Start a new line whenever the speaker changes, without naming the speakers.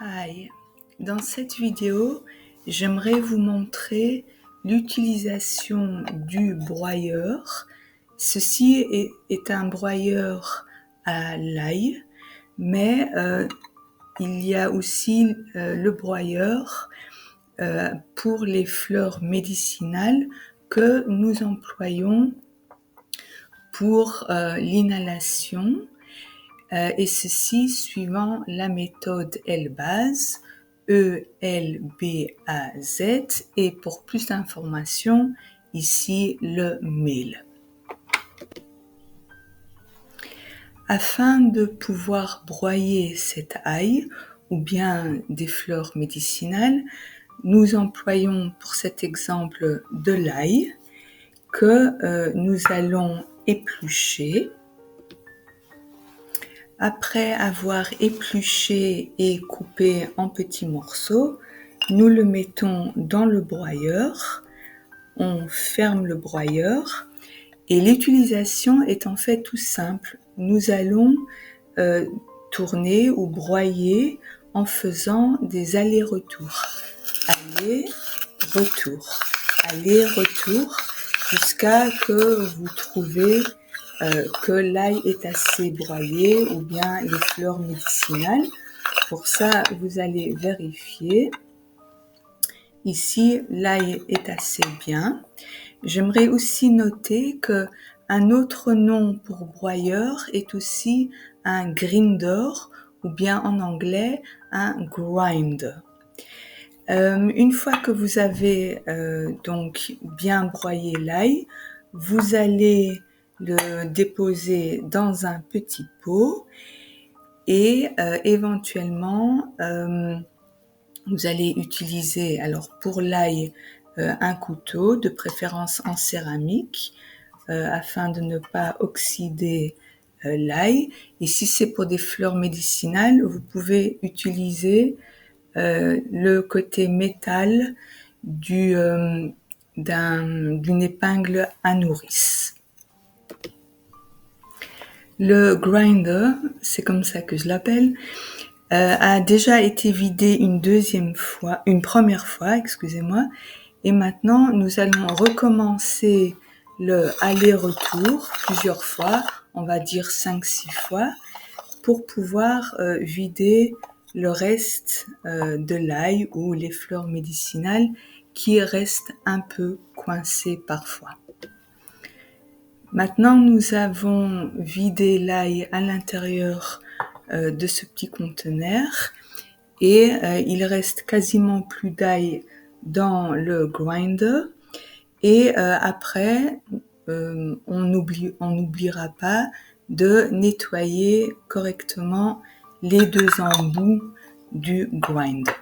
Hi, dans cette vidéo, j'aimerais vous montrer l'utilisation du broyeur. Ceci est un broyeur à l'ail, mais il y a aussi le broyeur pour les fleurs médicinales que nous employons pour l'inhalation. Et ceci suivant la méthode ELBAZ, E-L-B-A-Z, et pour plus d'informations, ici le mail. Afin de pouvoir broyer cet ail ou bien des fleurs médicinales, nous employons pour cet exemple de l'ail que nous allons éplucher. Après avoir épluché et coupé en petits morceaux, nous le mettons dans le broyeur, on ferme le broyeur et l'utilisation est en fait tout simple. Nous allons tourner ou broyer en faisant des allers-retours. Aller-retour, aller-retour, jusqu'à que vous trouvez que l'ail est assez broyé ou bien les fleurs médicinales. Pour ça, vous allez vérifier. Ici, l'ail est assez bien. J'aimerais aussi noter que un autre nom pour broyeur est aussi un grinder ou bien en anglais un grinder. Une fois que vous avez donc bien broyé l'ail, vous allez le déposer dans un petit pot et éventuellement vous allez utiliser alors pour l'ail un couteau, de préférence en céramique, afin de ne pas oxyder l'ail. Et si c'est pour des fleurs médicinales, vous pouvez utiliser le côté métal d'une épingle à nourrice. Le grinder, c'est comme ça que je l'appelle, a déjà été vidé une première fois, excusez-moi, et maintenant nous allons recommencer le aller-retour plusieurs fois, on va dire 5-6 fois, pour pouvoir vider le reste de l'ail ou les fleurs médicinales qui restent un peu coincées parfois. Maintenant, nous avons vidé l'ail à l'intérieur de ce petit conteneur et il reste quasiment plus d'ail dans le grinder. Et après, on n'oubliera pas de nettoyer correctement les deux embouts du grinder.